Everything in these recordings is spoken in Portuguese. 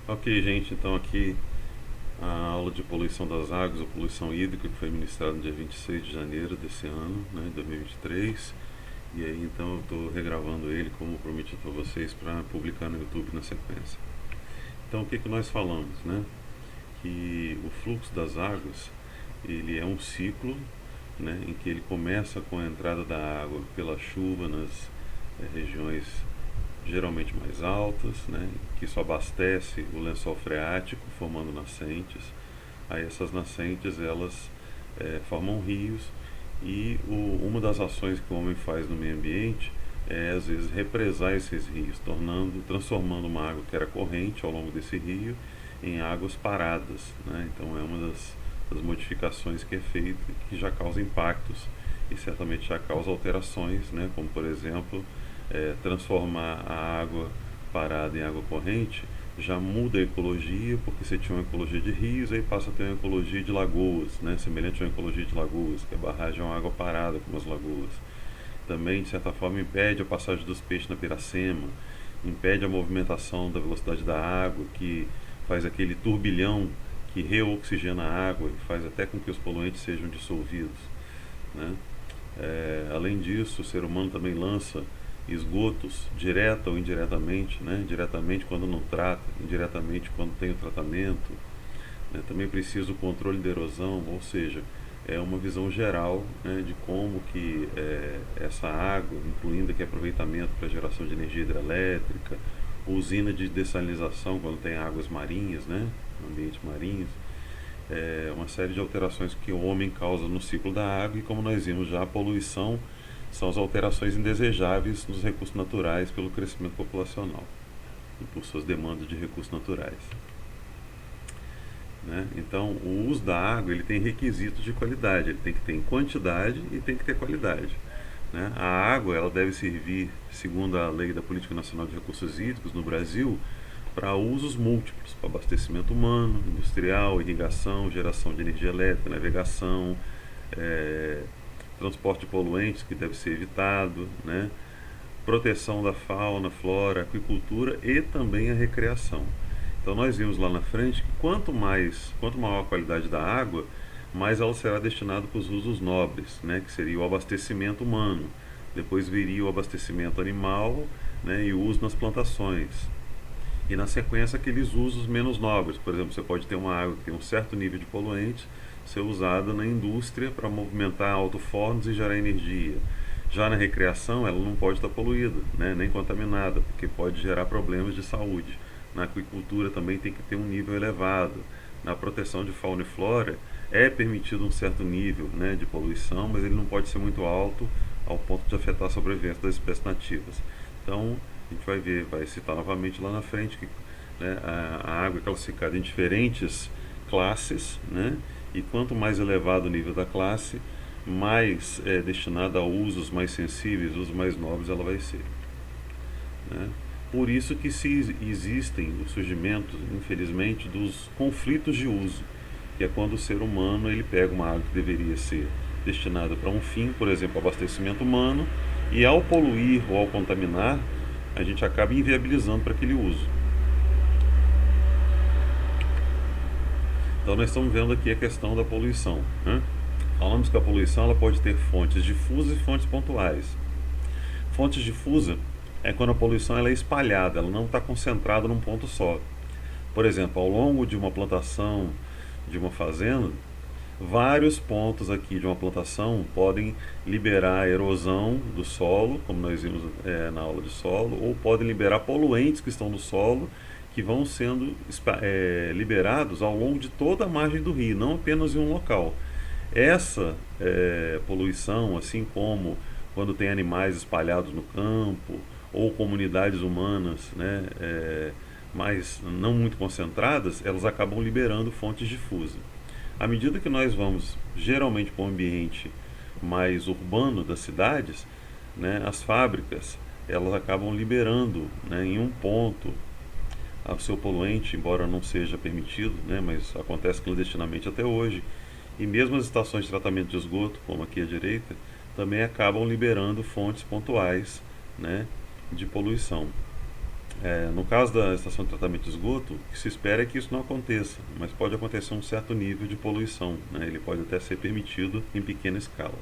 Ok, gente, então aqui a aula de poluição das águas ou poluição hídrica que foi ministrada no dia 26 de janeiro desse ano, né, 2023. E aí então eu estou regravando ele, como prometi para vocês, para publicar no YouTube na sequência. Então o que nós falamos, né? Que o fluxo das águas ele é um ciclo, né, em que ele começa com a entrada da água pela chuva nas regiões geralmente mais altas, né, que isso abastece o lençol freático, formando nascentes. Aí essas nascentes elas formam rios e uma das ações que o homem faz no meio ambiente é às vezes represar esses rios, transformando uma água que era corrente ao longo desse rio em águas paradas, né? Então é uma das modificações que é feita que já causa impactos e certamente já causa alterações, né? Como por exemplo transformar a água parada em água corrente já muda a ecologia, porque você tinha uma ecologia de rios, aí passa a ter uma ecologia de lagoas, né? Semelhante a uma ecologia de lagoas, que a barragem é uma água parada, como as lagoas. Também, de certa forma, impede a passagem dos peixes na piracema, impede a movimentação da velocidade da água, que faz aquele turbilhão que reoxigena a água e faz até com que os poluentes sejam dissolvidos, né? Além disso, o ser humano também lança esgotos, direta ou indiretamente, né? Diretamente quando não trata, indiretamente quando tem o tratamento, né? Também precisa o controle da erosão, ou seja, é uma visão geral, né, de como que essa água, incluindo aqui aproveitamento para geração de energia hidrelétrica, usina de dessalinização quando tem águas marinhas, né, ambientes marinhos, uma série de alterações que o homem causa no ciclo da água e como nós vimos já a poluição são as alterações indesejáveis nos recursos naturais pelo crescimento populacional e por suas demandas de recursos naturais, né? Então, o uso da água ele tem requisitos de qualidade, ele tem que ter em quantidade e tem que ter qualidade, né? A água ela deve servir, segundo a lei da Política Nacional de Recursos Hídricos no Brasil, para usos múltiplos, para abastecimento humano, industrial, irrigação, geração de energia elétrica, navegação, é, transporte de poluentes que deve ser evitado, né? Proteção da fauna, flora, aquicultura e também a recreação. Então nós vimos lá na frente que quanto maior a qualidade da água, mais ela será destinada para os usos nobres, né, que seria o abastecimento humano. Depois viria o abastecimento animal, né, e o uso nas plantações. E na sequência aqueles usos menos nobres. Por exemplo, você pode ter uma água que tem um certo nível de poluente ser usada na indústria para movimentar alto-fornos e gerar energia. Já na recreação, ela não pode estar poluída, né, nem contaminada, porque pode gerar problemas de saúde. Na aquicultura também tem que ter um nível elevado. Na proteção de fauna e flora é permitido um certo nível, né, de poluição, mas ele não pode ser muito alto ao ponto de afetar a sobrevivência das espécies nativas. Então, a gente vai ver, vai citar novamente lá na frente que, né, a água é classificada em diferentes classes, né, e quanto mais elevado o nível da classe, mais destinada a usos mais sensíveis, usos mais nobres ela vai ser, né? Por isso que se existem o surgimento, infelizmente, dos conflitos de uso, que é quando o ser humano ele pega uma água que deveria ser destinada para um fim, por exemplo, abastecimento humano, e ao poluir ou ao contaminar, a gente acaba inviabilizando para aquele uso. Então nós estamos vendo aqui a questão da poluição, né? Falamos que a poluição ela pode ter fontes difusas e fontes pontuais. Fontes difusas é quando a poluição ela é espalhada, ela não está concentrada num ponto só. Por exemplo, ao longo de uma plantação, de uma fazenda, vários pontos aqui de uma plantação podem liberar a erosão do solo, como nós vimos na aula de solo, ou podem liberar poluentes que estão no solo, que vão sendo liberados ao longo de toda a margem do rio, não apenas em um local. Essa poluição, assim como quando tem animais espalhados no campo, ou comunidades humanas, né, mas não muito concentradas, elas acabam liberando fontes difusas. À medida que nós vamos geralmente para o ambiente mais urbano das cidades, né, as fábricas elas acabam liberando, né, em um ponto o seu poluente, embora não seja permitido, né, mas acontece clandestinamente até hoje. E mesmo as estações de tratamento de esgoto, como aqui à direita, também acabam liberando fontes pontuais, né, de poluição. No caso da estação de tratamento de esgoto, o que se espera é que isso não aconteça, mas pode acontecer um certo nível de poluição, né? Ele pode até ser permitido em pequena escala.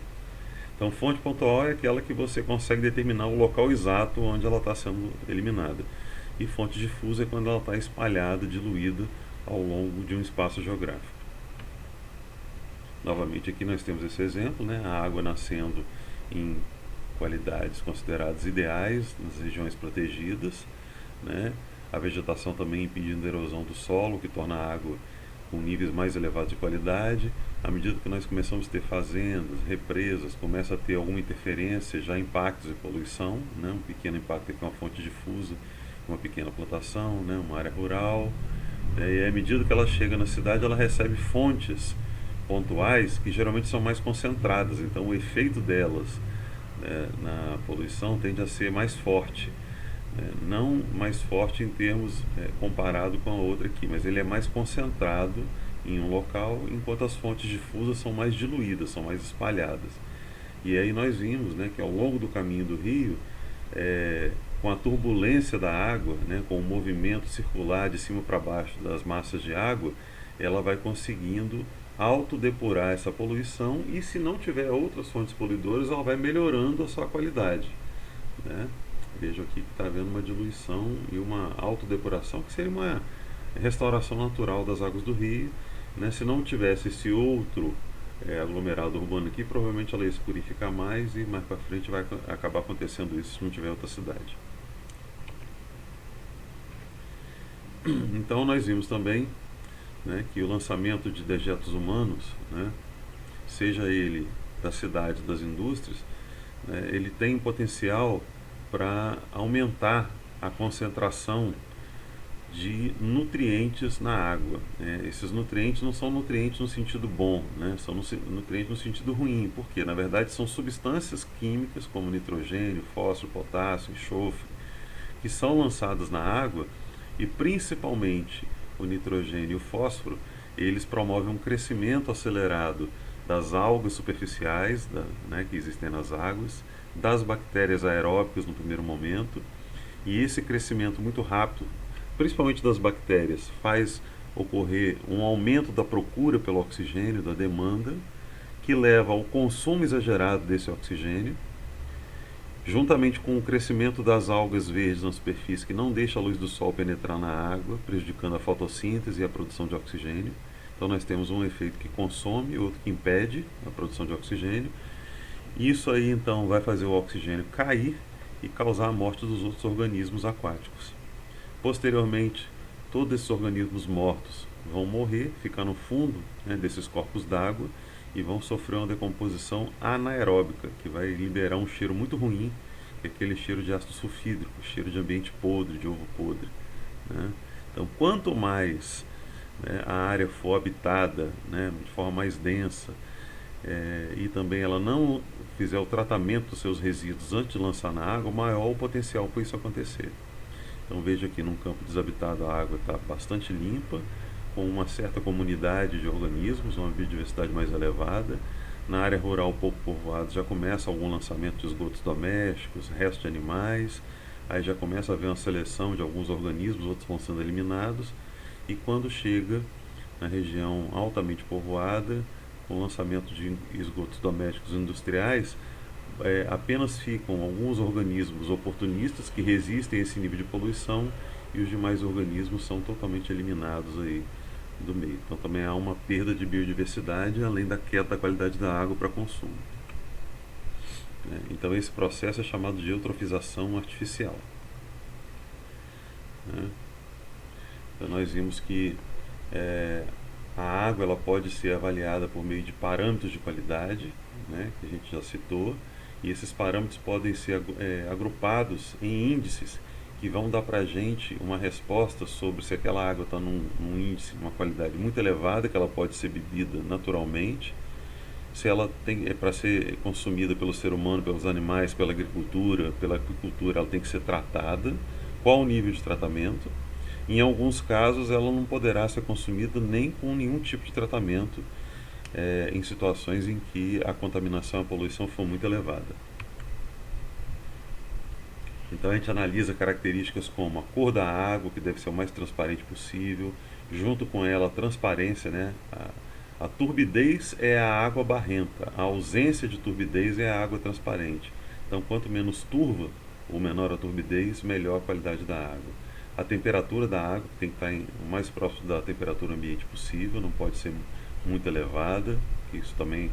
Então, fonte pontual é aquela que você consegue determinar o local exato onde ela está sendo eliminada. E fonte difusa é quando ela está espalhada, diluída ao longo de um espaço geográfico. Novamente, aqui nós temos esse exemplo, né? A água nascendo em qualidades consideradas ideais nas regiões protegidas, né? A vegetação também impedindo a erosão do solo, que torna a água com níveis mais elevados de qualidade. À medida que nós começamos a ter fazendas, represas, começa a ter alguma interferência, já impactos e poluição, né? Um pequeno impacto com uma fonte difusa, uma pequena plantação, né? Uma área rural. E à medida que ela chega na cidade, ela recebe fontes pontuais que geralmente são mais concentradas, então o efeito delas, né, na poluição tende a ser mais forte, né? Não mais forte em termos comparado com a outra aqui, mas ele é mais concentrado em um local, enquanto as fontes difusas são mais diluídas, são mais espalhadas. E aí nós vimos, né, que ao longo do caminho do rio, com a turbulência da água, né, com o movimento circular de cima para baixo das massas de água, ela vai conseguindo autodepurar essa poluição, e se não tiver outras fontes poluidoras, ela vai melhorando a sua qualidade, né? Vejo aqui que está havendo uma diluição e uma autodepuração, que seria uma restauração natural das águas do rio, né? Se não tivesse esse outro aglomerado urbano aqui, provavelmente ela ia se purificar mais, e mais para frente vai acabar acontecendo isso se não tiver outra cidade. Então nós vimos também, né, que o lançamento de dejetos humanos, né, seja ele da cidade, das indústrias, né, ele tem potencial para aumentar a concentração de nutrientes na água, né? Esses nutrientes não são nutrientes no sentido bom, né? São nutrientes no sentido ruim, porque na verdade são substâncias químicas como nitrogênio, fósforo, potássio, enxofre, que são lançadas na água, e principalmente o nitrogênio e o fósforo, eles promovem um crescimento acelerado das algas superficiais, né, que existem nas águas, das bactérias aeróbicas no primeiro momento, e esse crescimento muito rápido, principalmente das bactérias, faz ocorrer um aumento da procura pelo oxigênio, da demanda, que leva ao consumo exagerado desse oxigênio, juntamente com o crescimento das algas verdes na superfície, que não deixa a luz do sol penetrar na água, prejudicando a fotossíntese e a produção de oxigênio. Então nós temos um efeito que consome, outro que impede a produção de oxigênio. Isso aí então vai fazer o oxigênio cair e causar a morte dos outros organismos aquáticos. Posteriormente, todos esses organismos mortos vão morrer, ficar no fundo, né, desses corpos d'água, e vão sofrer uma decomposição anaeróbica, que vai liberar um cheiro muito ruim, que é aquele cheiro de ácido sulfídrico, cheiro de ambiente podre, de ovo podre, né? Então, quanto mais, né, a área for habitada, né, de forma mais densa, e também ela não fizer o tratamento dos seus resíduos antes de lançar na água, maior o potencial para isso acontecer. Então veja aqui, num campo desabitado a água está bastante limpa, com uma certa comunidade de organismos, uma biodiversidade mais elevada. Na área rural pouco povoada já começa algum lançamento de esgotos domésticos, restos de animais, aí já começa a haver uma seleção de alguns organismos, outros vão sendo eliminados, e quando chega na região altamente povoada, com o lançamento de esgotos domésticos e industriais, apenas ficam alguns organismos oportunistas que resistem a esse nível de poluição, e os demais organismos são totalmente eliminados aí do meio. Então também há uma perda de biodiversidade, além da queda da qualidade da água para consumo, né? Então esse processo é chamado de eutrofização artificial, né? Então nós vimos que a água ela pode ser avaliada por meio de parâmetros de qualidade, né, que a gente já citou, e esses parâmetros podem ser agrupados em índices que vão dar para a gente uma resposta sobre se aquela água está num índice, uma qualidade muito elevada, que ela pode ser bebida naturalmente, se ela é para ser consumida pelo ser humano, pelos animais, pela agricultura, ela tem que ser tratada, qual o nível de tratamento. Em alguns casos ela não poderá ser consumida nem com nenhum tipo de tratamento, em situações em que a contaminação e a poluição for muito elevada. Então a gente analisa características como a cor da água, que deve ser o mais transparente possível, junto com ela a transparência, né? A turbidez é a água barrenta, a ausência de turbidez é a água transparente. Então quanto menos turva, ou menor a turbidez, melhor a qualidade da água. A temperatura da água tem que estar o mais próximo da temperatura ambiente possível, não pode ser muito elevada, que isso também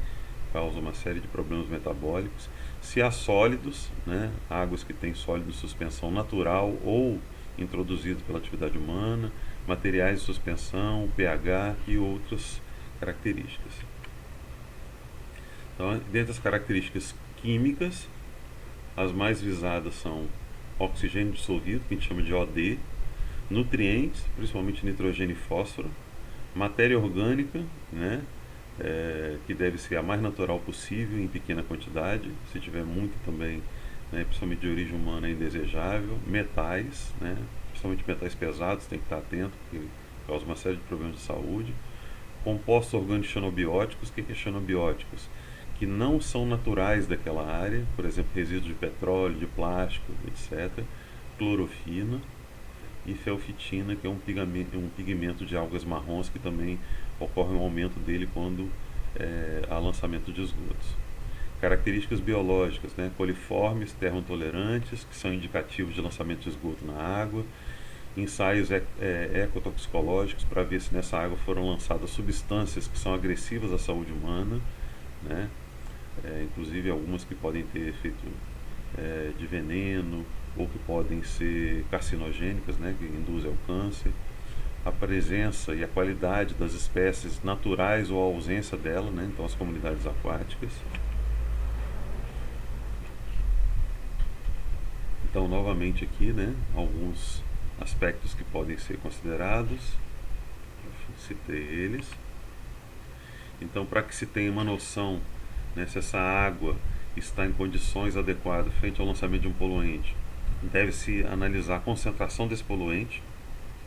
causa uma série de problemas metabólicos. Se há sólidos, né, águas que têm sólido de suspensão natural ou introduzidos pela atividade humana, materiais de suspensão, pH e outras características. Então, dentre as características químicas, as mais visadas são oxigênio dissolvido, que a gente chama de OD, nutrientes, principalmente nitrogênio e fósforo, matéria orgânica, né, que deve ser a mais natural possível em pequena quantidade, se tiver muito também, né, principalmente de origem humana, é indesejável, metais, né, principalmente metais pesados, tem que estar atento, porque causa uma série de problemas de saúde, compostos orgânicos xenobióticos. O que é xenobióticos? Que não são naturais daquela área, por exemplo, resíduos de petróleo, de plástico, etc. Clorofina e felfitina, que é um pigmento de algas marrons que também ocorre um aumento dele quando há lançamento de esgotos. Características biológicas, né? Coliformes, termotolerantes, que são indicativos de lançamento de esgoto na água. Ensaios ecotoxicológicos para ver se nessa água foram lançadas substâncias que são agressivas à saúde humana, né? Inclusive algumas que podem ter efeito de veneno ou que podem ser carcinogênicas, né? Que induzem ao câncer. A presença e a qualidade das espécies naturais ou a ausência dela, né? Então as comunidades aquáticas. Então novamente aqui, né? Alguns aspectos que podem ser considerados, citei eles. Então, para que se tenha uma noção, né, se essa água está em condições adequadas frente ao lançamento de um poluente, deve-se analisar a concentração desse poluente.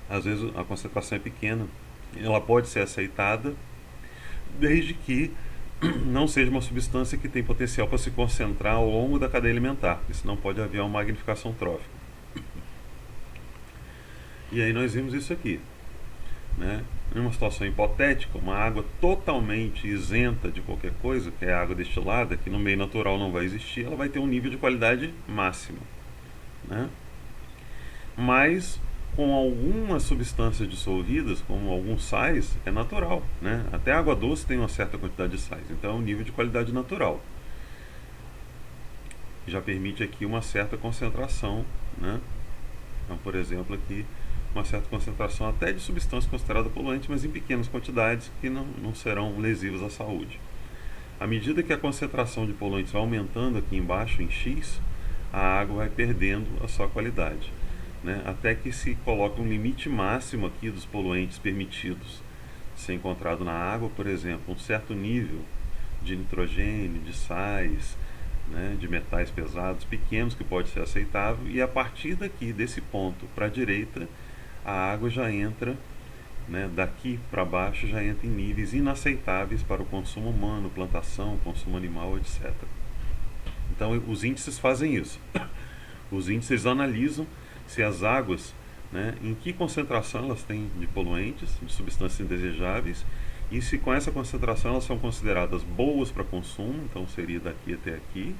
Às vezes a concentração é pequena, ela pode ser aceitada, desde que não seja uma substância que tem potencial para se concentrar ao longo da cadeia alimentar, porque senão pode haver uma magnificação trófica. E aí nós vimos isso aqui, né? Em uma situação hipotética, uma água totalmente isenta de qualquer coisa, que é a água destilada, que no meio natural não vai existir, ela vai ter um nível de qualidade máximo, né? Mas com algumas substâncias dissolvidas, como alguns sais, é natural, né? Até a água doce tem uma certa quantidade de sais, então é um nível de qualidade natural. Já permite aqui uma certa concentração, né? Então, por exemplo, aqui uma certa concentração até de substância considerada poluente, mas em pequenas quantidades que não serão lesivas à saúde. À medida que a concentração de poluentes vai aumentando aqui embaixo em X, a água vai perdendo a sua qualidade, né? Até que se coloque um limite máximo aqui dos poluentes permitidos ser encontrado na água, por exemplo, um certo nível de nitrogênio, de sais, né, de metais pesados pequenos que pode ser aceitável, e a partir daqui, desse ponto para a direita, a água já entra, né, daqui para baixo já entra em níveis inaceitáveis para o consumo humano, plantação, consumo animal, etc. Então os índices fazem isso. Os índices analisam se as águas, né, em que concentração elas têm de poluentes, de substâncias indesejáveis, e se com essa concentração elas são consideradas boas para consumo, então seria daqui até aqui,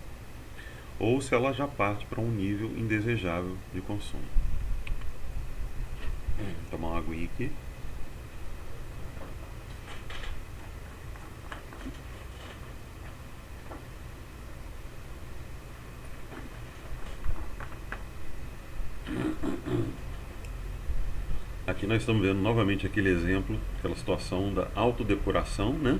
ou se ela já parte para um nível indesejável de consumo. Vou tomar uma aguinha aqui. Aqui nós estamos vendo novamente aquele exemplo, aquela situação da autodepuração, né?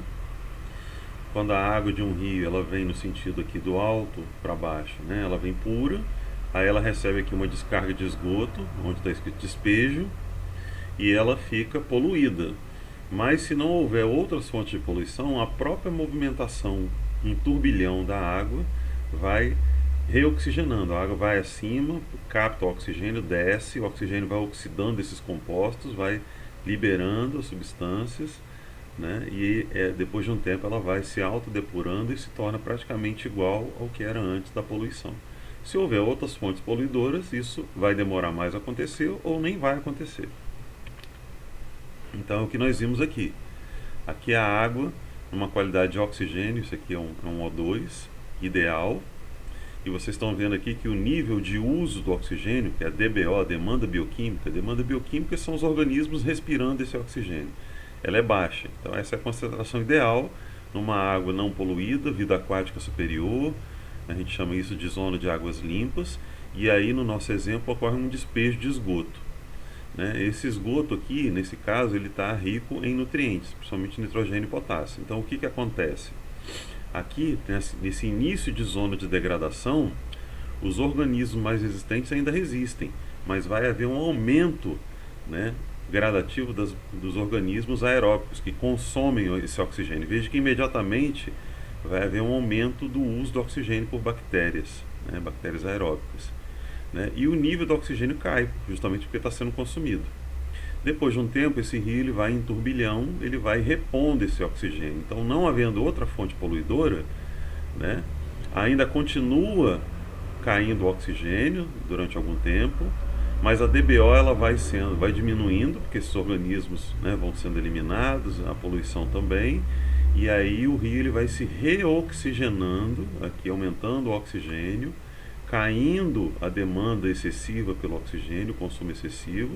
Quando a água de um rio ela vem no sentido aqui do alto para baixo, né? Ela vem pura, aí ela recebe aqui uma descarga de esgoto, onde está escrito despejo, e ela fica poluída. Mas se não houver outras fontes de poluição, a própria movimentação em turbilhão da água vai reoxigenando. A água vai acima, capta o oxigênio, desce, o oxigênio vai oxidando esses compostos, vai liberando as substâncias, né? E depois de um tempo ela vai se autodepurando e se torna praticamente igual ao que era antes da poluição. Se houver outras fontes poluidoras, isso vai demorar mais a acontecer ou nem vai acontecer. Então, é o que nós vimos aqui. Aqui é a água, uma qualidade de oxigênio, isso aqui é um O2 ideal. E vocês estão vendo aqui que o nível de uso do oxigênio, que é a DBO, a demanda bioquímica são os organismos respirando esse oxigênio. Ela é baixa. Então essa é a concentração ideal numa água não poluída, vida aquática superior. A gente chama isso de zona de águas limpas. E aí no nosso exemplo ocorre um despejo de esgoto. Né? Esse esgoto aqui, nesse caso, ele está rico em nutrientes, principalmente nitrogênio e potássio. Então o que acontece? Aqui, nesse início de zona de degradação, os organismos mais resistentes ainda resistem, mas vai haver um aumento, né, gradativo dos organismos aeróbicos que consomem esse oxigênio. Veja que imediatamente vai haver um aumento do uso do oxigênio por bactérias, né, bactérias aeróbicas. Né, e o nível do oxigênio cai, justamente porque está sendo consumido. Depois de um tempo, esse rio ele vai em turbilhão, ele vai repondo esse oxigênio. Então, não havendo outra fonte poluidora, né, ainda continua caindo o oxigênio durante algum tempo, mas a DBO ela vai diminuindo, porque esses organismos, né, vão sendo eliminados, a poluição também, e aí o rio ele vai se reoxigenando, aqui aumentando o oxigênio, caindo a demanda excessiva pelo oxigênio, o consumo excessivo.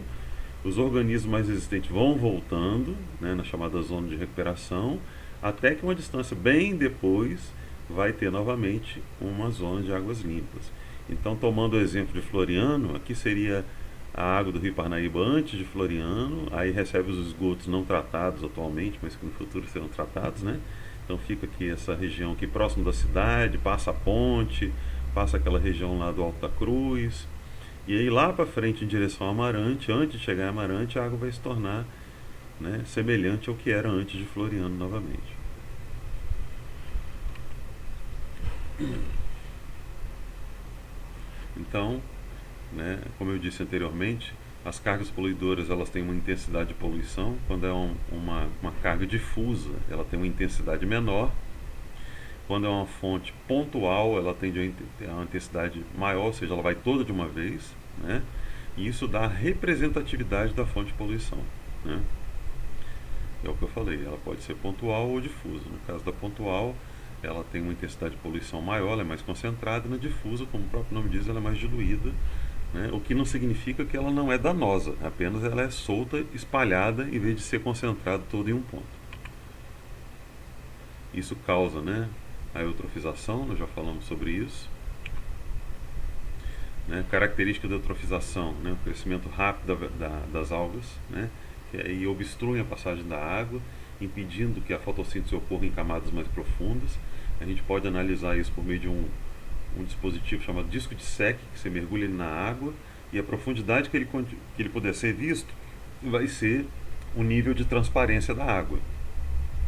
Os organismos mais resistentes vão voltando, né, na chamada zona de recuperação, até que uma distância bem depois vai ter novamente uma zona de águas limpas. Então, tomando o exemplo de Floriano, aqui seria a água do Rio Parnaíba antes de Floriano, aí recebe os esgotos não tratados atualmente, mas que no futuro serão tratados, né? Então fica aqui essa região aqui próximo da cidade, passa a ponte, passa aquela região lá do Alto da Cruz, e aí lá para frente em direção ao Amarante, antes de chegar em Amarante, a água vai se tornar, né, semelhante ao que era antes de Floriano novamente. Então, né, como eu disse anteriormente, as cargas poluidoras elas têm uma intensidade de poluição. Quando é uma carga difusa, ela tem uma intensidade menor. Quando é uma fonte pontual, ela tende a uma intensidade maior, ou seja, ela vai toda de uma vez, né? E isso dá a representatividade da fonte de poluição, né? É o que eu falei, ela pode ser pontual ou difusa. No caso da pontual, ela tem uma intensidade de poluição maior, ela é mais concentrada, e na difusa, como o próprio nome diz, ela é mais diluída, né? O que não significa que ela não é danosa, apenas ela é solta, espalhada, em vez de ser concentrada toda em um ponto. Isso causa, né, a eutrofização, nós já falamos sobre isso. Né, característica da eutrofização, né, o crescimento rápido das algas, né, que aí obstruem a passagem da água, impedindo que a fotossíntese ocorra em camadas mais profundas. A gente pode analisar isso por meio de um dispositivo chamado disco de Secchi, que você mergulha ele na água, e a profundidade que ele puder ser visto vai ser o nível de transparência da água.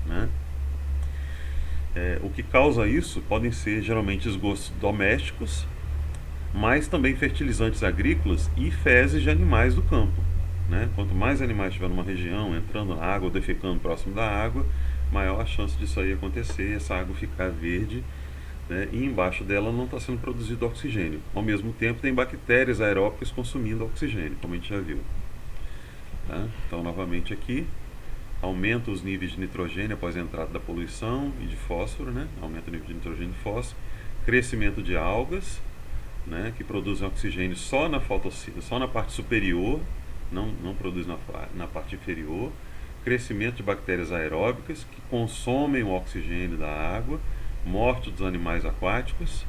Né? O que causa isso podem ser geralmente esgotos domésticos, mas também fertilizantes agrícolas e fezes de animais do campo. Né? Quanto mais animais estiver numa região, entrando na água ou defecando próximo da água, maior a chance disso aí acontecer, essa água ficar verde, né? E embaixo dela não está sendo produzido oxigênio. Ao mesmo tempo tem bactérias aeróbicas consumindo oxigênio, como a gente já viu. Tá? Então novamente aqui, aumenta os níveis de nitrogênio após a entrada da poluição e de fósforo, né? Aumenta o nível de nitrogênio e fósforo, crescimento de algas, né, que produzem oxigênio só na fotossíntese, só na parte superior, não produz na parte inferior, crescimento de bactérias aeróbicas que consomem o oxigênio da água, morte dos animais aquáticos,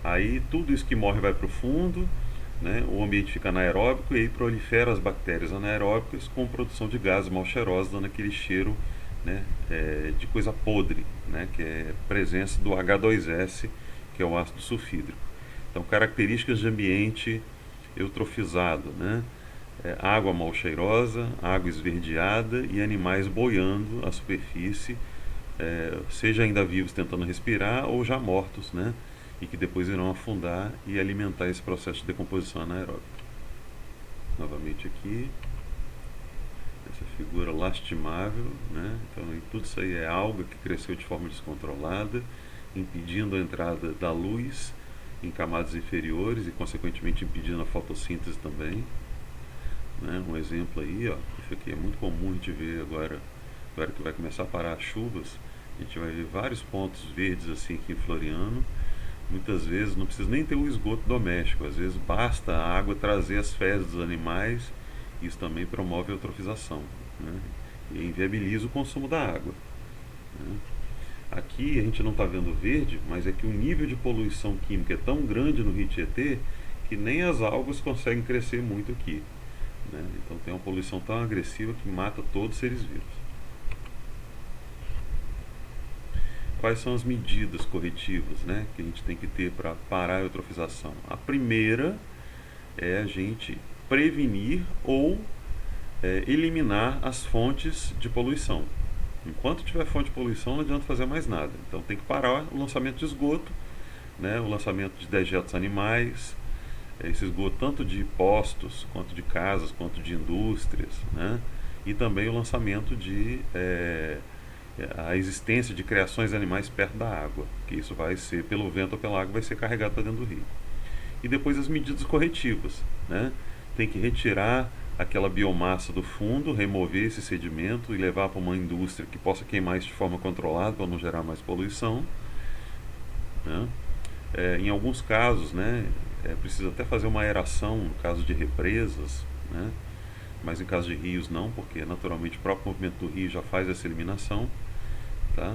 aí tudo isso que morre vai para o fundo, né, o ambiente fica anaeróbico e aí proliferam as bactérias anaeróbicas com produção de gases mal cheirosos, dando aquele cheiro, né, de coisa podre, né, que é a presença do H2S, que é o ácido sulfídrico. Então, características de ambiente eutrofizado, né? Água mal cheirosa, água esverdeada e animais boiando à superfície, seja ainda vivos tentando respirar ou já mortos, né? E que depois irão afundar e alimentar esse processo de decomposição anaeróbica. Novamente aqui, essa figura lastimável, né? Então, tudo isso aí é alga que cresceu de forma descontrolada, impedindo a entrada da luz em camadas inferiores e consequentemente impedindo a fotossíntese também, né? Um exemplo aí, ó, isso aqui é muito comum a gente ver agora que vai começar a parar as chuvas, a gente vai ver vários pontos verdes assim aqui em Floriano. Muitas vezes não precisa nem ter o esgoto doméstico, às vezes basta a água trazer as fezes dos animais, isso também promove a eutrofização, né? E inviabiliza o consumo da água, né? Aqui a gente não está vendo verde, mas é que o nível de poluição química é tão grande no Rio Tietê que nem as algas conseguem crescer muito aqui, né? Então tem uma poluição tão agressiva que mata todos os seres vivos. Quais são as medidas corretivas, né, que a gente tem que ter para parar a eutrofização? A primeira é a gente prevenir ou eliminar as fontes de poluição. Enquanto tiver fonte de poluição, não adianta fazer mais nada. Então tem que parar o lançamento de esgoto, né, o lançamento de dejetos animais, esse esgoto tanto de postos, quanto de casas, quanto de indústrias, né, e também o lançamento de a existência de criações animais perto da água, que isso vai ser, pelo vento ou pela água, vai ser carregado para dentro do rio. E depois as medidas corretivas, né? Tem que retirar aquela biomassa do fundo, remover esse sedimento e levar para uma indústria que possa queimar isso de forma controlada para não gerar mais poluição, né? Em alguns casos, né, precisa até fazer uma aeração no caso de represas, né? Mas em caso de rios não, porque naturalmente o próprio movimento do rio já faz essa eliminação, tá?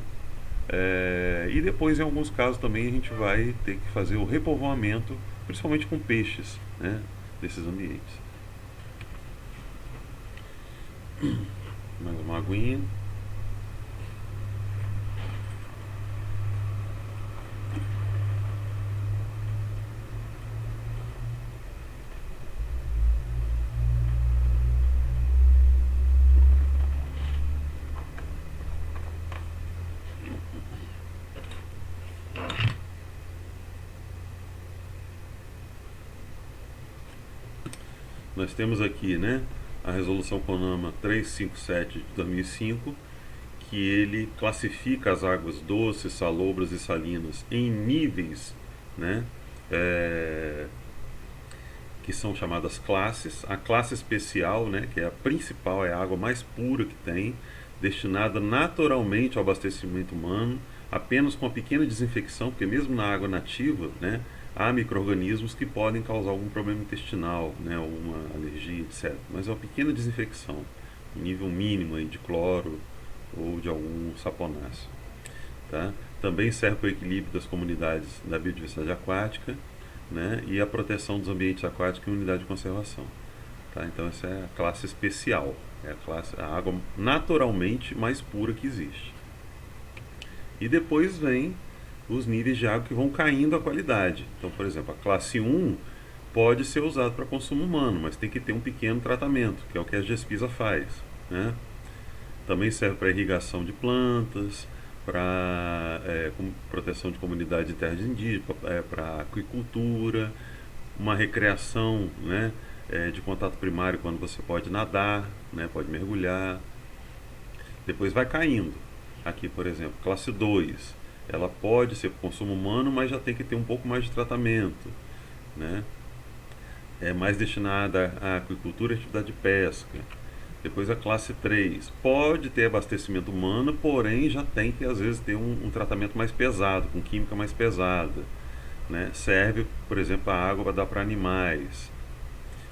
E depois, em alguns casos, também a gente vai ter que fazer o repovoamento, principalmente com peixes, né, desses ambientes. Mais uma aguinha. Nós temos aqui, né, a resolução CONAMA 357 de 2005, que ele classifica as águas doces, salobras e salinas em níveis, né, é, que são chamadas classes. A classe especial, né, que é a principal, é a água mais pura que tem, destinada naturalmente ao abastecimento humano, apenas com uma pequena desinfecção, porque mesmo na água nativa, né, há micro-organismos que podem causar algum problema intestinal, né, alguma alergia, etc. Mas é uma pequena desinfecção, um nível mínimo aí de cloro ou de algum saponáceo, tá? Também serve para o equilíbrio das comunidades da biodiversidade aquática, né, e a proteção dos ambientes aquáticos em unidade de conservação. Tá? Então essa é a classe especial, é a água naturalmente mais pura que existe. E depois vem os níveis de água que vão caindo a qualidade. Então, por exemplo, a classe 1 pode ser usada para consumo humano, mas tem que ter um pequeno tratamento, que é o que a GESPISA faz, né? Também serve para irrigação de plantas, para proteção de comunidade de terras indígenas, para aquicultura, uma recreação, né, de contato primário quando você pode nadar, né, pode mergulhar. Depois vai caindo. Aqui, por exemplo, classe 2, ela pode ser para consumo humano, mas já tem que ter um pouco mais de tratamento, né? É mais destinada à aquicultura e atividade de pesca. Depois a classe 3 pode ter abastecimento humano, porém já tem que às vezes ter um tratamento mais pesado, com química mais pesada, né? Serve, por exemplo, a água para dar para animais,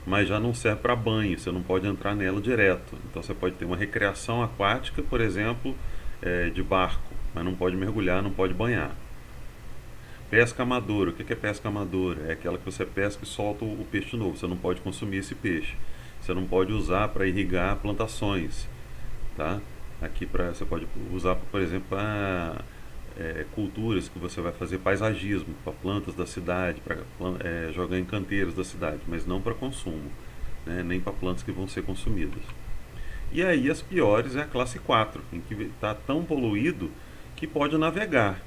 mas já não serve para banho, você não pode entrar nela direto. Então você pode ter uma recreação aquática, por exemplo, de barco, mas não pode mergulhar, não pode banhar. Pesca amadora, o que é pesca amadora? É aquela que você pesca e solta o peixe novo, você não pode consumir esse peixe. Você não pode usar para irrigar plantações, tá? Aqui você pode usar, por exemplo, para culturas que você vai fazer paisagismo, para plantas da cidade, para jogar em canteiros da cidade, mas não para consumo, né? Nem para plantas que vão ser consumidas. E aí as piores é a classe 4, em que está tão poluído que pode navegar,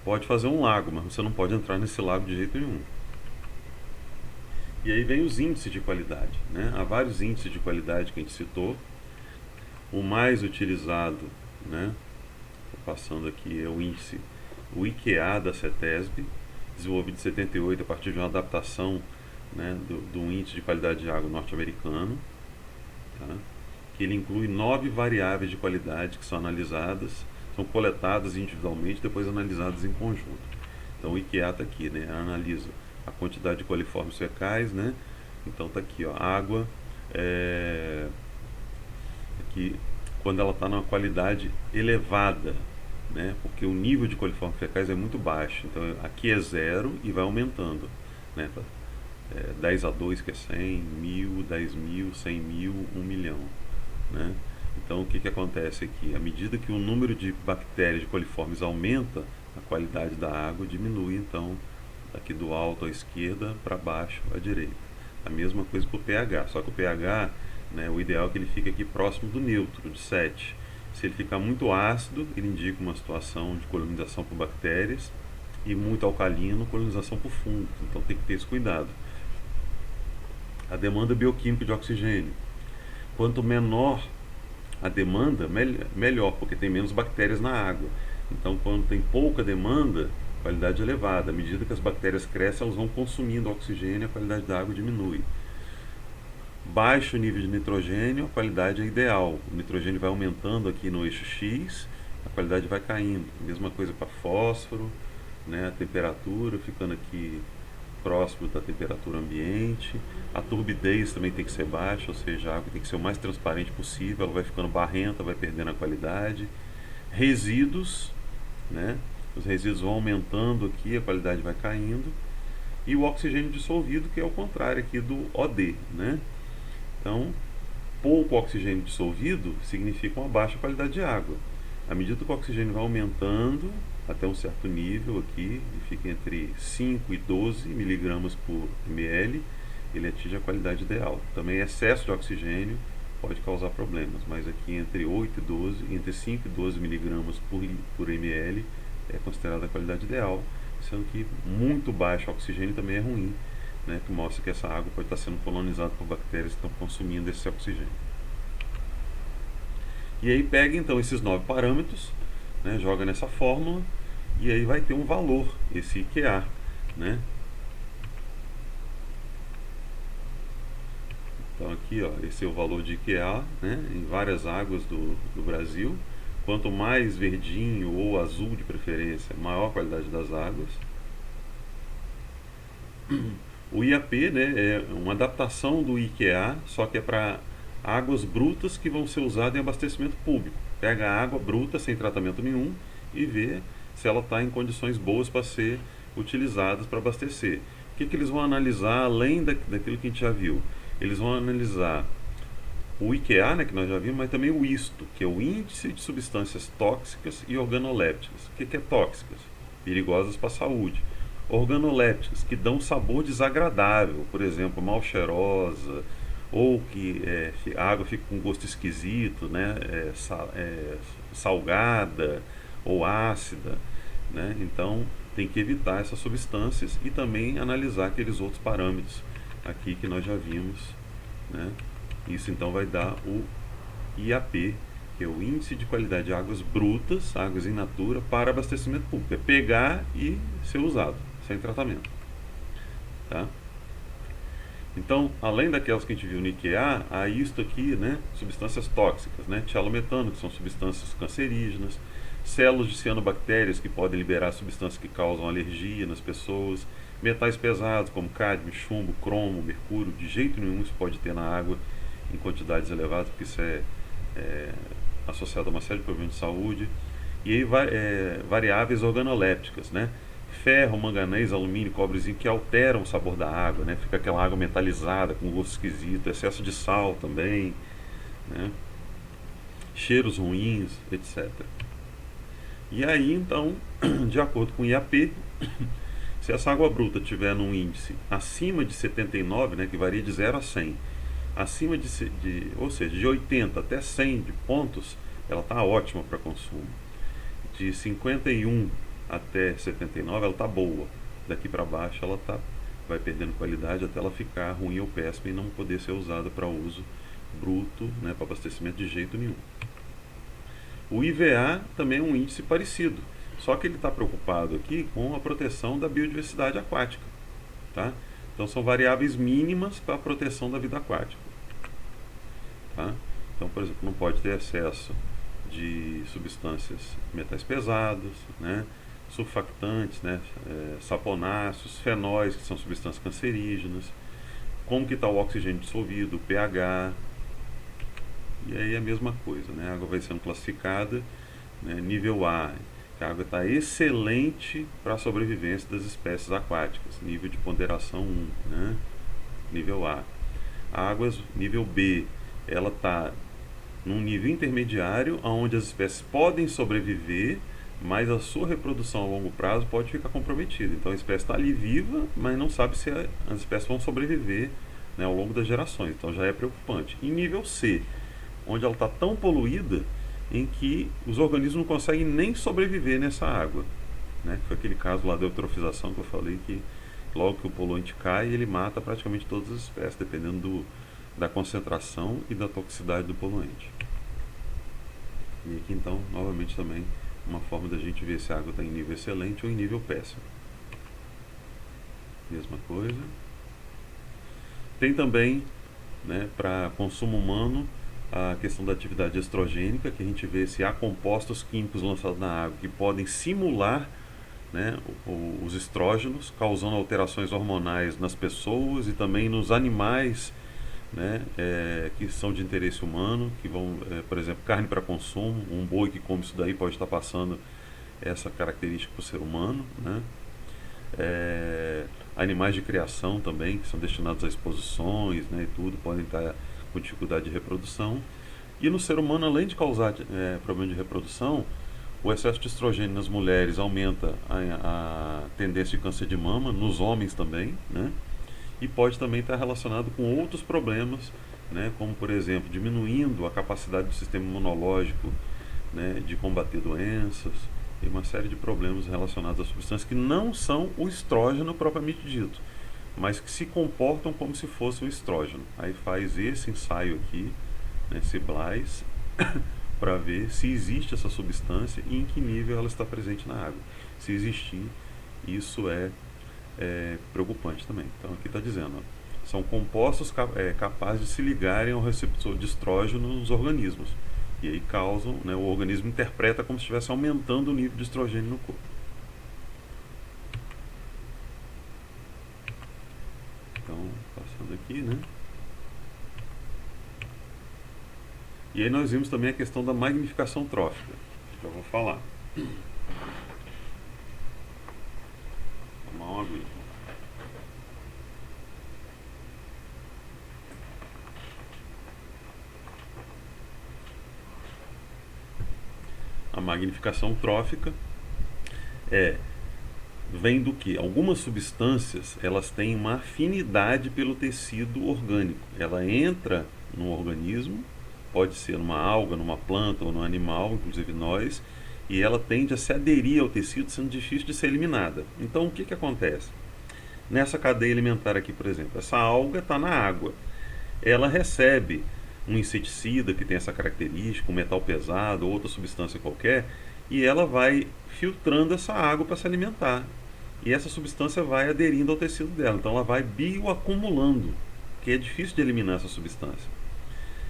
pode fazer um lago, mas você não pode entrar nesse lago de jeito nenhum. E aí vem os índices de qualidade, né? Há vários índices de qualidade que a gente citou. O mais utilizado, né, passando aqui, é o índice, o IQA da CETESB, desenvolvido em 78 a partir de uma adaptação, né, do índice de qualidade de água norte-americano, tá? Que ele inclui 9 variáveis de qualidade que são analisadas, são coletadas individualmente, depois analisadas em conjunto. Então o IQA está aqui, né? Analisa a quantidade de coliformes fecais, né? Então está aqui, ó, água, aqui, quando ela está numa qualidade elevada, né? Porque o nível de coliformes fecais é muito baixo. Então aqui é 0 e vai aumentando, né? 10 a 2 que é 100, 1000, 10.000, 100.000, 1 milhão, né? Então o que, que acontece aqui? À medida que o número de bactérias de coliformes aumenta, a qualidade da água diminui, então aqui do alto à esquerda para baixo à direita. A mesma coisa para o pH, só que o pH, né, o ideal é que ele fique aqui próximo do neutro, de 7. Se ele ficar muito ácido, ele indica uma situação de colonização por bactérias, e muito alcalino, colonização por fungos. Então tem que ter esse cuidado. A demanda bioquímica de oxigênio. Quanto menor a demanda, melhor, porque tem menos bactérias na água. Então, quando tem pouca demanda, qualidade elevada. À medida que as bactérias crescem, elas vão consumindo oxigênio, a qualidade da água diminui. Baixo nível de nitrogênio, a qualidade é ideal. O nitrogênio vai aumentando aqui no eixo X, a qualidade vai caindo. Mesma coisa para fósforo, né? A temperatura ficando aqui próximo da temperatura ambiente. A turbidez também tem que ser baixa, ou seja, a água tem que ser o mais transparente possível, ela vai ficando barrenta, vai perdendo a qualidade. Resíduos, né? Os resíduos vão aumentando aqui, a qualidade vai caindo. E o oxigênio dissolvido, que é o contrário aqui do OD, né? Então, pouco oxigênio dissolvido significa uma baixa qualidade de água. À medida que o oxigênio vai aumentando até um certo nível aqui, ele fica entre 5 e 12 miligramas por ml, ele atinge a qualidade ideal. Também excesso de oxigênio pode causar problemas, mas aqui entre 8 e 12, entre 5 e 12 miligramas por ml é considerada a qualidade ideal, sendo que muito baixo oxigênio também é ruim, né, que mostra que essa água pode estar sendo colonizada por bactérias que estão consumindo esse oxigênio. E aí pega então esses 9 parâmetros, né, joga nessa fórmula e aí vai ter um valor, esse IQA, né? Então aqui, ó, esse é o valor de IQA, né, em várias águas do Brasil. Quanto mais verdinho ou azul de preferência, maior a qualidade das águas. O IAP, né, é uma adaptação do IQA, só que é para águas brutas que vão ser usadas em abastecimento público. Pega a água bruta sem tratamento nenhum e vê se ela está em condições boas para ser utilizada para abastecer. O que eles vão analisar além daquilo que a gente já viu? Eles vão analisar o IQA, né, que nós já vimos, mas também o ISTO, que é o Índice de Substâncias Tóxicas e Organolépticas. O que é tóxicas? Perigosas para a saúde. Organolépticas, que dão sabor desagradável, por exemplo, mal cheirosa, ou que a água fica com gosto esquisito, né, salgada ou ácida, né? Então tem que evitar essas substâncias e também analisar aqueles outros parâmetros aqui que nós já vimos, né? Isso então vai dar o IAP, que é o Índice de Qualidade de Águas Brutas, águas in natura, para abastecimento público. É pegar e ser usado, sem tratamento. Tá? Então, além daquelas que a gente viu no IQA, há isto aqui, né, substâncias tóxicas, né, tialometano, que são substâncias cancerígenas, células de cianobactérias, que podem liberar substâncias que causam alergia nas pessoas, metais pesados, como cádmio, chumbo, cromo, mercúrio, de jeito nenhum isso pode ter na água em quantidades elevadas, porque isso é associado a uma série de problemas de saúde. E aí variáveis organolépticas, né? Ferro, manganês, alumínio, cobrezinho, que alteram o sabor da água, né? Fica aquela água metalizada, com gosto esquisito, excesso de sal também, né? Cheiros ruins, etc. E aí, então, de acordo com o IAP, se essa água bruta tiver num índice acima de 79, né, que varia de 0 a 100, acima ou seja, de 80 até 100 de pontos, ela está ótima para consumo. De 51 até 79 ela está boa. Daqui para baixo ela vai perdendo qualidade até ela ficar ruim ou péssima e não poder ser usada para uso bruto, né, para abastecimento de jeito nenhum. O IVA também é um índice parecido. Só que ele está preocupado aqui com a proteção da biodiversidade aquática, tá? Então são variáveis mínimas para a proteção da vida aquática, tá? Então, por exemplo, não pode ter excesso de substâncias metais pesados, né? Surfactantes, né? Saponáceos, fenóis, que são substâncias cancerígenas, como que está o oxigênio dissolvido, o pH, e aí a mesma coisa, né? A água vai sendo classificada, né? Nível A, a água está excelente para a sobrevivência das espécies aquáticas, nível de ponderação 1, né? Nível A. Águas nível B, ela está num nível intermediário, onde as espécies podem sobreviver, mas a sua reprodução a longo prazo pode ficar comprometida. Então a espécie está ali viva, mas não sabe se as espécies vão sobreviver, né, ao longo das gerações. Então já é preocupante. Em nível C, onde ela está tão poluída em que os organismos não conseguem nem sobreviver nessa água, né? Que foi aquele caso lá da eutrofização que eu falei, que logo que o poluente cai, ele mata praticamente todas as espécies, dependendo da concentração e da toxicidade do poluente. E aqui então, novamente também, uma forma da gente ver se a água está em nível excelente ou em nível péssimo. Mesma coisa. Tem também, né, para consumo humano, a questão da atividade estrogênica, que a gente vê se há compostos químicos lançados na água que podem simular, né, os estrógenos, causando alterações hormonais nas pessoas e também nos animais, né, que são de interesse humano, que vão, por exemplo, carne para consumo, um boi que come isso daí pode estar passando essa característica para o ser humano, né? Animais de criação também, que são destinados a exposições, né, e tudo, podem estar com dificuldade de reprodução. E no ser humano, além de causar problema de reprodução, o excesso de estrogênio nas mulheres aumenta a tendência de câncer de mama, nos homens também, né? E pode também estar relacionado com outros problemas, né? Como, por exemplo, diminuindo a capacidade do sistema imunológico, né, de combater doenças, e uma série de problemas relacionados a substâncias que não são o estrógeno propriamente dito, mas que se comportam como se fosse o estrógeno. Aí faz esse ensaio aqui, né, CIBLAS, para ver se existe essa substância e em que nível ela está presente na água. Se existir, isso é preocupante também. Então aqui está dizendo, ó, são compostos capazes de se ligarem ao receptor de estrógeno nos organismos. E aí causam, né, o organismo interpreta como se estivesse aumentando o nível de estrogênio no corpo. Então, passando aqui, né? E aí nós vimos também a questão da magnificação trófica, que eu vou falar. Tomar uma aguinha. A magnificação trófica vem do que? Algumas substâncias, elas têm uma afinidade pelo tecido orgânico. Ela entra no organismo, pode ser numa alga, numa planta ou num animal, inclusive nós, e ela tende a se aderir ao tecido, sendo difícil de ser eliminada. Então o que acontece? Nessa cadeia alimentar aqui, por exemplo, essa alga está na água. Ela recebe um inseticida que tem essa característica, um metal pesado ou outra substância qualquer, e ela vai filtrando essa água para se alimentar. E essa substância vai aderindo ao tecido dela, então ela vai bioacumulando, que é difícil de eliminar essa substância.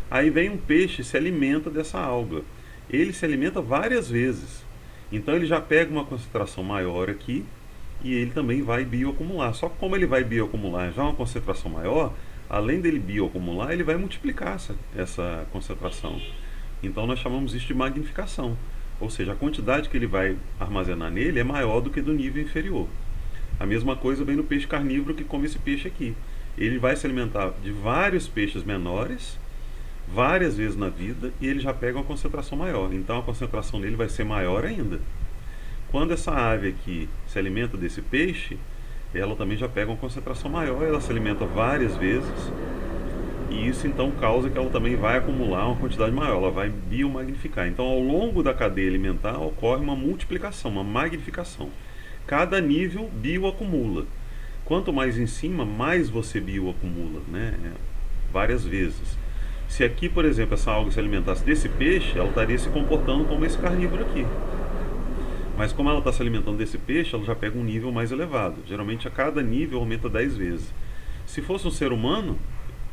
Aí vem um peixe e se alimenta dessa alga. Ele se alimenta várias vezes. Então ele já pega uma concentração maior aqui e ele também vai bioacumular. Só que como ele vai bioacumular já uma concentração maior, além dele bioacumular, ele vai multiplicar essa concentração. Então nós chamamos isso de magnificação. Ou seja, a quantidade que ele vai armazenar nele é maior do que do nível inferior. A mesma coisa vem no peixe carnívoro que come esse peixe aqui. Ele vai se alimentar de vários peixes menores, várias vezes na vida, e ele já pega uma concentração maior. Então a concentração dele vai ser maior ainda. Quando essa ave aqui se alimenta desse peixe, ela também já pega uma concentração maior, ela se alimenta várias vezes, e isso então causa que ela também vai acumular uma quantidade maior, ela vai biomagnificar. Então ao longo da cadeia alimentar ocorre uma multiplicação, uma magnificação. Cada nível bioacumula. Quanto mais em cima, mais você bioacumula, né? Várias vezes. Se aqui, por exemplo, essa alga se alimentasse desse peixe, ela estaria se comportando como esse carnívoro aqui. Mas como ela está se alimentando desse peixe, ela já pega um nível mais elevado. Geralmente a cada nível aumenta 10 vezes. Se fosse um ser humano,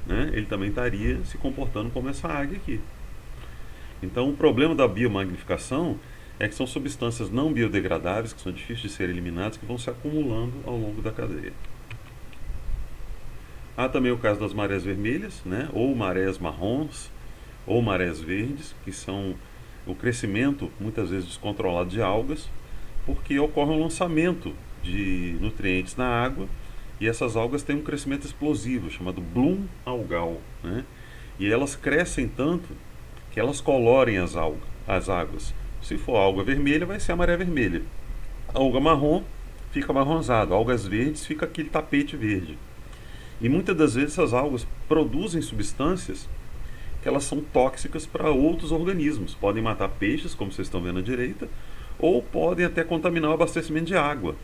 né, ele também estaria se comportando como essa águia aqui. Então o problema da biomagnificação é que são substâncias não biodegradáveis, que são difíceis de serem eliminadas, que vão se acumulando ao longo da cadeia. Há também o caso das marés vermelhas, né, ou marés marrons, ou marés verdes, que são o crescimento muitas vezes descontrolado de algas, porque ocorre um lançamento de nutrientes na água e essas algas têm um crescimento explosivo chamado bloom algal, né? E elas crescem tanto que elas colorem as águas. Se for alga vermelha, vai ser a maré vermelha. Alga marrom fica amarronzado, algas verdes fica aquele tapete verde. E muitas das vezes essas algas produzem substâncias que elas são tóxicas para outros organismos. Podem matar peixes, como vocês estão vendo à direita, ou podem até contaminar o abastecimento de água,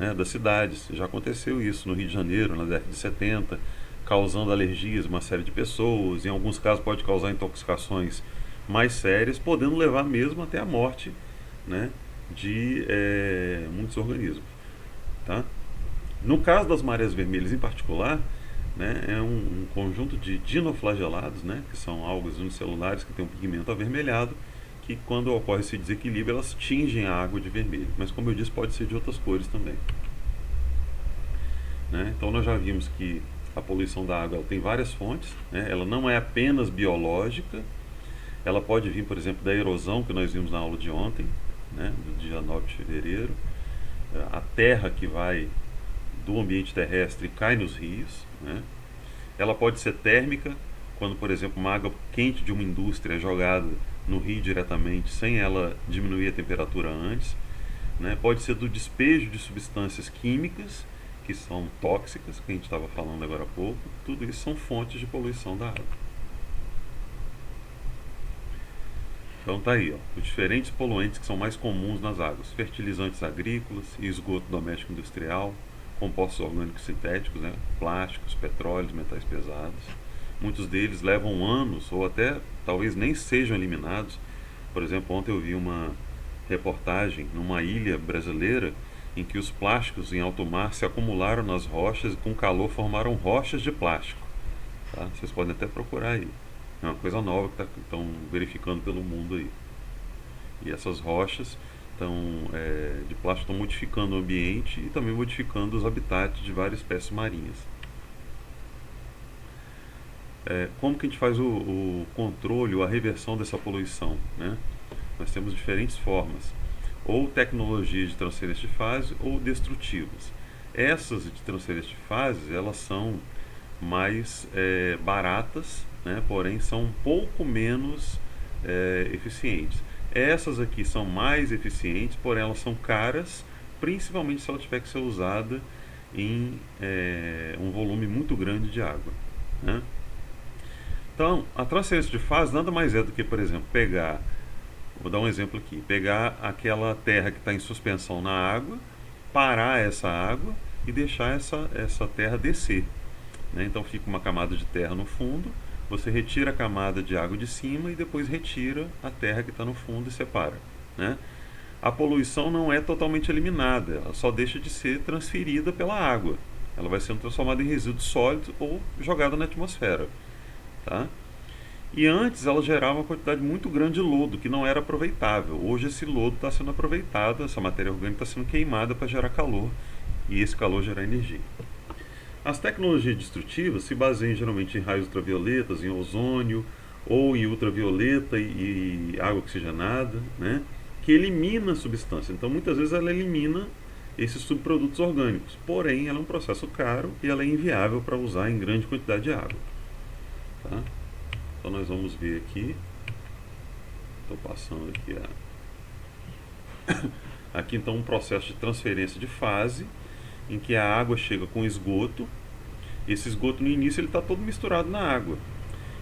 né, das cidades. Já aconteceu isso no Rio de Janeiro, na década de 70, causando alergias a uma série de pessoas. Em alguns casos pode causar intoxicações mais sérias, podendo levar mesmo até a morte, né, de muitos organismos. Tá? No caso das marés vermelhas em particular, né, é um conjunto de dinoflagelados, né, que são algas unicelulares que têm um pigmento avermelhado, que quando ocorre esse desequilíbrio elas tingem a água de vermelho, mas como eu disse pode ser de outras cores também, né? Então nós já vimos que a poluição da água ela tem várias fontes, né? Ela não é apenas biológica, ela pode vir, por exemplo, da erosão que nós vimos na aula de ontem, né, do dia 9 de fevereiro, a terra que vai do ambiente terrestre cai nos rios, né? Ela pode ser térmica, quando, por exemplo, uma água quente de uma indústria é jogada no rio diretamente, sem ela diminuir a temperatura antes, né? Pode ser do despejo de substâncias químicas, que são tóxicas, que a gente estava falando agora há pouco. Tudo isso são fontes de poluição da água. Então tá aí, ó, os diferentes poluentes que são mais comuns nas águas: fertilizantes agrícolas e esgoto doméstico industrial, compostos orgânicos sintéticos, né, plásticos, petróleos, metais pesados. Muitos deles levam anos ou até talvez nem sejam eliminados. Por exemplo, ontem eu vi uma reportagem numa ilha brasileira em que os plásticos em alto mar se acumularam nas rochas e com calor formaram rochas de plástico. Tá? Vocês podem até procurar aí. É uma coisa nova que estão verificando pelo mundo aí. E essas rochas de plástico estão modificando o ambiente e também modificando os habitats de várias espécies marinhas. Como que a gente faz o controle ou a reversão dessa poluição, né? Nós temos diferentes formas, ou tecnologias de transferência de fase ou destrutivas. Essas de transferência de fase, elas são mais baratas, né? Porém são um pouco menos eficientes. Essas aqui são mais eficientes, porém elas são caras, principalmente se ela tiver que ser usada em um volume muito grande de água, né? Então, a transferência de fase nada mais é do que, por exemplo, vou dar um exemplo aqui, pegar aquela terra que está em suspensão na água, parar essa água e deixar essa terra descer, né? Então fica uma camada de terra no fundo, você retira a camada de água de cima e depois retira a terra que está no fundo e separa, né? A poluição não é totalmente eliminada, ela só deixa de ser transferida pela água. Ela vai sendo transformada em resíduo sólido ou jogada na atmosfera. Tá? E antes ela gerava uma quantidade muito grande de lodo que não era aproveitável. Hoje esse lodo está sendo aproveitado, essa matéria orgânica está sendo queimada para gerar calor e esse calor gerar energia. As tecnologias destrutivas se baseiam geralmente em raios ultravioletas, em ozônio ou em ultravioleta e água oxigenada, né, que elimina a substância. Então muitas vezes ela elimina esses subprodutos orgânicos, porém ela é um processo caro e ela é inviável para usar em grande quantidade de água. Tá? Então nós vamos ver aqui. Estou passando aqui aqui então um processo de transferência de fase em que a água chega com esgoto. Esse esgoto no início ele está todo misturado na água.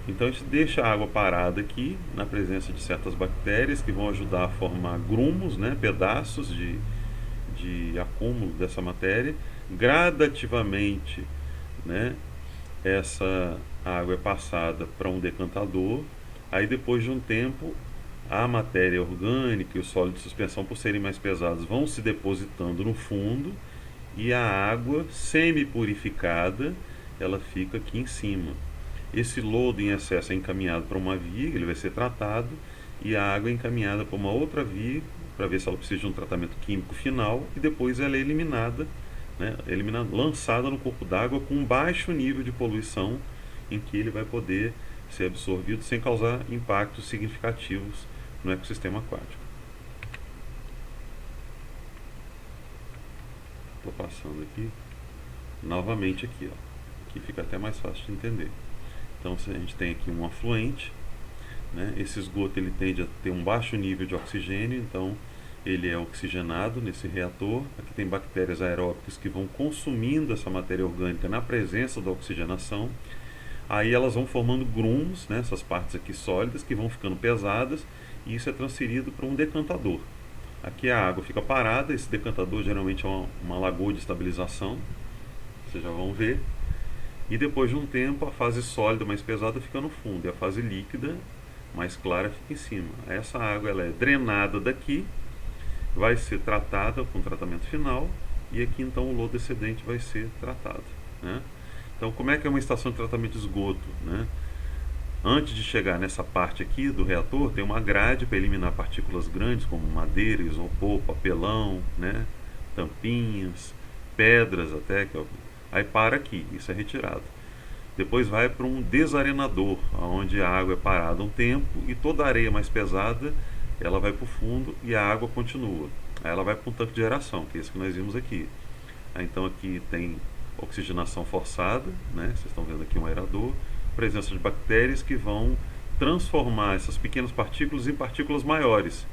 Então a gente deixa a água parada aqui na presença de certas bactérias que vão ajudar a formar grumos, né, pedaços de acúmulo dessa matéria. Gradativamente, né, essa água é passada para um decantador, aí depois de um tempo a matéria orgânica e o sólido de suspensão, por serem mais pesados, vão se depositando no fundo e a água semi-purificada ela fica aqui em cima. Esse lodo em excesso é encaminhado para uma viga, ele vai ser tratado, e a água é encaminhada para uma outra viga para ver se ela precisa de um tratamento químico final, e depois ela é eliminada, né, lançada no corpo d'água com um baixo nível de poluição, em que ele vai poder ser absorvido sem causar impactos significativos no ecossistema aquático. Estou passando aqui, novamente aqui, ó, que fica até mais fácil de entender. Então a gente tem aqui um afluente, né? Esse esgoto ele tende a ter um baixo nível de oxigênio, então ele é oxigenado nesse reator. Aqui tem bactérias aeróbicas que vão consumindo essa matéria orgânica na presença da oxigenação. Aí elas vão formando grumos, né? Essas partes aqui sólidas que vão ficando pesadas, e isso é transferido para um decantador. Aqui a água fica parada, esse decantador geralmente é uma lagoa de estabilização, vocês já vão ver. E depois de um tempo a fase sólida mais pesada fica no fundo e a fase líquida mais clara fica em cima. Essa água ela é drenada daqui, vai ser tratada com tratamento final, e aqui então o lodo excedente vai ser tratado, né? Então como é que é uma estação de tratamento de esgoto, né? Antes de chegar nessa parte aqui do reator, tem uma grade para eliminar partículas grandes como madeira, isopor, papelão, né? Tampinhas, pedras até, aí para aqui, isso é retirado. Depois vai para um desarenador, onde a água é parada um tempo e toda a areia mais pesada ela vai para o fundo e a água continua. Aí ela vai para um tanque de geração, que é esse que nós vimos aqui. Aí, então aqui tem oxigenação forçada, né? Vocês estão vendo aqui um aerador, presença de bactérias que vão transformar essas pequenas partículas em partículas maiores,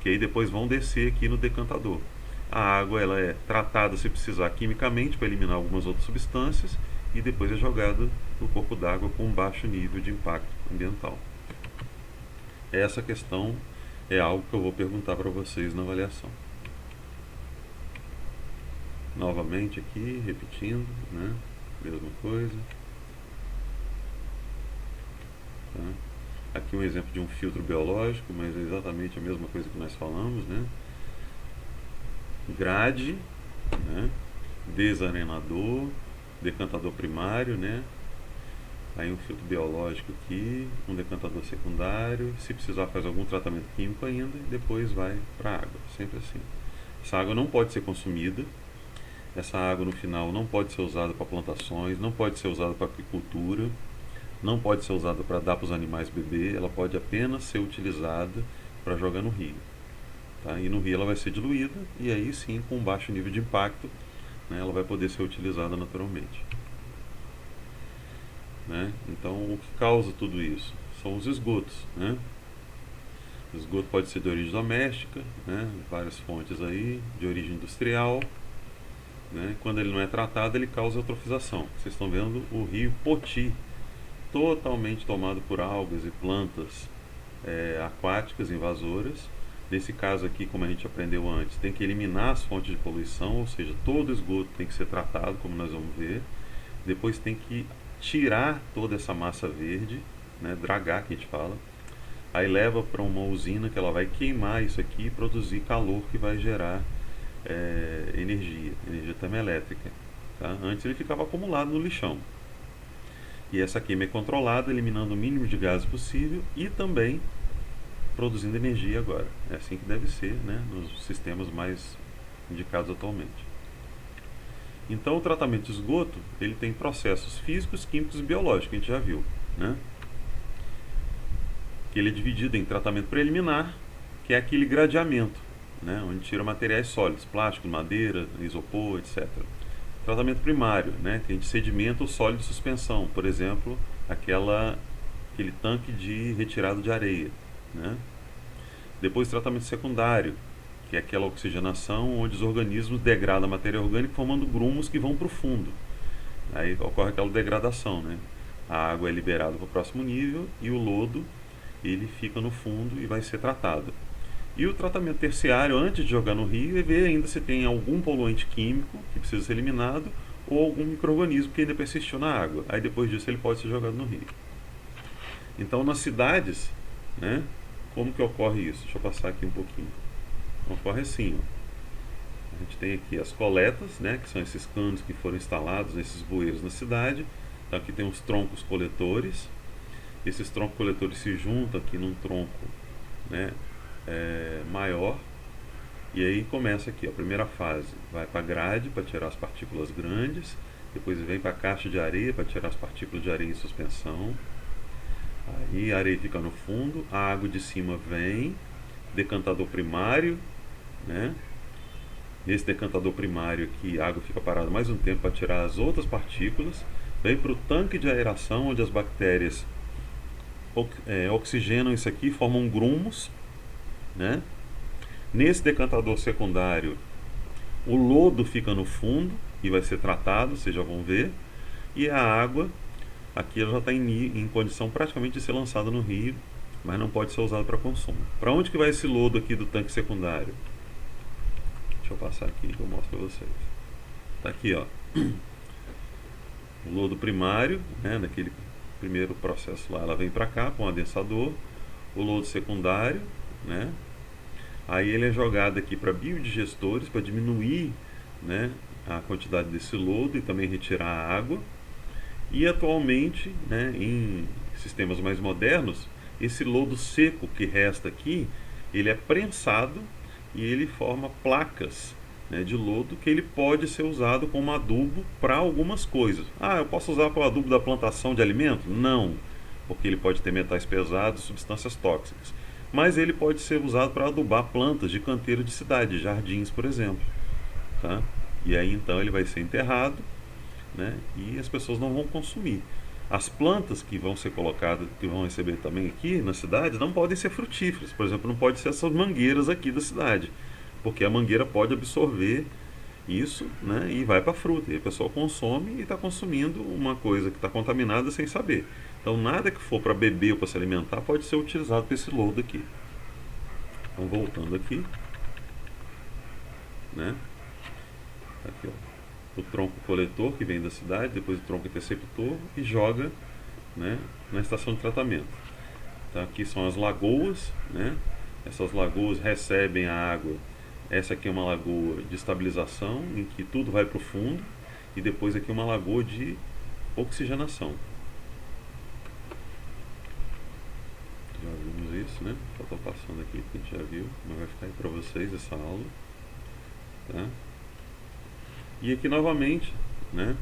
que aí depois vão descer aqui no decantador. A água ela é tratada, se precisar, quimicamente para eliminar algumas outras substâncias, e depois é jogada no corpo d'água com um baixo nível de impacto ambiental. Essa questão é algo que eu vou perguntar para vocês na avaliação. Novamente aqui, repetindo, né? Mesma coisa. Tá? Aqui um exemplo de um filtro biológico, mas é exatamente a mesma coisa que nós falamos, né? Grade, né? Desarenador, decantador primário, né? Aí um filtro biológico aqui, um decantador secundário, se precisar faz algum tratamento químico ainda, e depois vai para a água, sempre assim. Essa água não pode ser consumida, essa água no final não pode ser usada para plantações, não pode ser usada para agricultura, não pode ser usada para dar para os animais beber, ela pode apenas ser utilizada para jogar no rio. Tá? E no rio ela vai ser diluída, e aí sim, com baixo nível de impacto, né, ela vai poder ser utilizada naturalmente. Né? Então, o que causa tudo isso? São os esgotos. Né? O esgoto pode ser de origem doméstica, né? Várias fontes aí, de origem industrial. Né? Quando ele não é tratado, ele causa eutrofização. Vocês estão vendo o rio Poti, totalmente tomado por algas e plantas aquáticas invasoras. Nesse caso aqui, como a gente aprendeu antes, tem que eliminar as fontes de poluição, ou seja, todo esgoto tem que ser tratado, como nós vamos ver. Depois tem que tirar toda essa massa verde, né, dragar, que a gente fala. Aí leva para uma usina que ela vai queimar isso aqui e produzir calor que vai gerar energia termoelétrica. Tá? Antes ele ficava acumulado no lixão. E essa queima é controlada, eliminando o mínimo de gases possível e também produzindo energia agora. É assim que deve ser, né, nos sistemas mais indicados atualmente. Então o tratamento de esgoto ele tem processos físicos, químicos e biológicos, que a gente já viu. Né? Que ele é dividido em tratamento preliminar, que é aquele gradeamento, né, onde tira materiais sólidos, plástico, madeira, isopor, etc. Tratamento primário, né, que a gente sedimenta o sólido de suspensão, por exemplo, aquele tanque de retirada de areia. Né? Depois tratamento secundário, que é aquela oxigenação onde os organismos degradam a matéria orgânica formando grumos que vão para o fundo. Aí ocorre aquela degradação, né? A água é liberada para o próximo nível e o lodo ele fica no fundo e vai ser tratado. E o tratamento terciário, antes de jogar no rio, é ver ainda se tem algum poluente químico que precisa ser eliminado ou algum micro-organismo que ainda persistiu na água. Aí depois disso ele pode ser jogado no rio. Então nas cidades, né, Como que ocorre isso? Deixa eu passar aqui um pouquinho. Ocorre assim, ó. A gente tem aqui as coletas, né, que são esses canos que foram instalados nesses bueiros na cidade. Então aqui tem os troncos coletores. Esses troncos coletores se juntam aqui num tronco, né, maior. E aí começa aqui, ó, a primeira fase vai para a grade para tirar as partículas grandes, depois vem para a caixa de areia para tirar as partículas de areia em suspensão. Aí a areia fica no fundo, a água de cima vem, decantador primário, né? Nesse decantador primário aqui, a água fica parada mais um tempo para tirar as outras partículas. Vem para o tanque de aeração, onde as bactérias oxigenam isso aqui, formam grumos, né? Nesse decantador secundário, o lodo fica no fundo e vai ser tratado, vocês já vão ver. E a água, aqui ela já está em condição praticamente de ser lançada no rio, mas não pode ser usada para consumo. Para onde que vai esse lodo aqui do tanque secundário? Deixa eu passar aqui que eu mostro para vocês. Tá aqui, ó. O lodo primário, né, naquele primeiro processo lá, ela vem para cá com o adensador. O lodo secundário, né? Aí ele é jogado aqui para biodigestores para diminuir, né, a quantidade desse lodo e também retirar a água. E atualmente, né, em sistemas mais modernos, esse lodo seco que resta aqui, ele é prensado e ele forma placas, né, de lodo que ele pode ser usado como adubo para algumas coisas. Ah, eu posso usar para o adubo da plantação de alimento? Não, porque ele pode ter metais pesados, substâncias tóxicas. Mas ele pode ser usado para adubar plantas de canteiro de cidade, jardins, por exemplo. Tá? E aí então ele vai ser enterrado, né, e as pessoas não vão consumir. As plantas que vão ser colocadas, que vão receber também aqui na cidade, não podem ser frutíferas. Por exemplo, não pode ser essas mangueiras aqui da cidade, porque a mangueira pode absorver isso, né, e vai para a fruta. E a pessoa consome e está consumindo uma coisa que está contaminada sem saber. Então nada que for para beber ou para se alimentar pode ser utilizado para esse lodo aqui. Então voltando aqui, né? Aqui, ó, o tronco coletor que vem da cidade, depois o tronco interceptor e joga, né, na estação de tratamento. Então aqui são as lagoas, né? Essas lagoas recebem a água. Essa aqui é uma lagoa de estabilização, em que tudo vai para o fundo, e depois aqui uma lagoa de oxigenação. Já vimos isso, né? Só estou passando aqui que a gente já viu, mas vai ficar aí para vocês essa aula. Tá? E aqui novamente, né?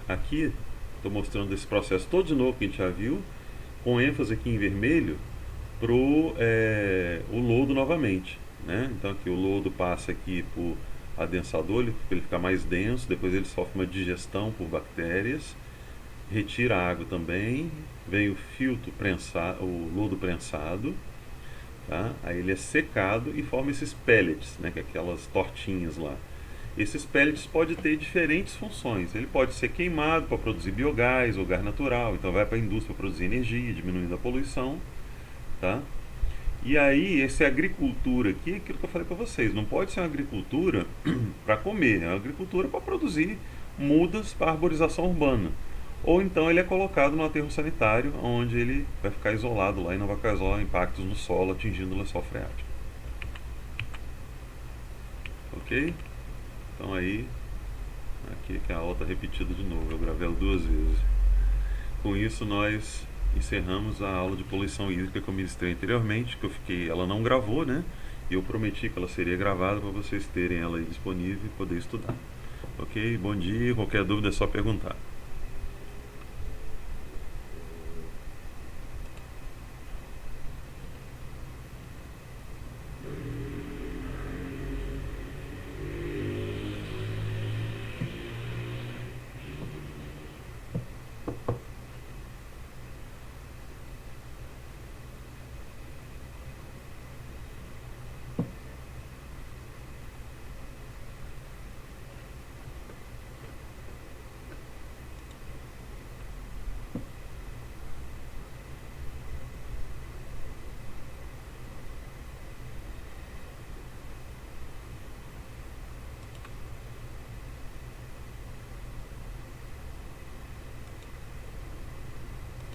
Aqui estou mostrando esse processo todo de novo que a gente já viu, com ênfase aqui em vermelho pro o lodo novamente, né? Então aqui o lodo passa aqui por adensador, para ele ficar mais denso, depois ele sofre uma digestão por bactérias, retira a água também, vem o filtro prensado, o lodo prensado, tá? Aí ele é secado e forma esses pellets, né, que é aquelas tortinhas lá. Esses pellets podem ter diferentes funções. Ele pode ser queimado para produzir biogás ou gás natural, então vai para a indústria produzir energia, diminuindo a poluição, tá? E aí, essa agricultura aqui, é aquilo que eu falei para vocês, não pode ser uma agricultura para comer, é uma agricultura para produzir mudas para arborização urbana. Ou então ele é colocado no aterro sanitário, onde ele vai ficar isolado lá e não vai causar impactos no solo, atingindo o lençol freático. Ok? Então aí, aqui que a aula está repetida de novo, eu gravei ela 2 vezes. Com isso nós encerramos a aula de poluição hídrica que eu ministrei anteriormente, ela não gravou, né? E eu prometi que ela seria gravada para vocês terem ela aí disponível e poder estudar. Ok? Bom dia, qualquer dúvida é só perguntar.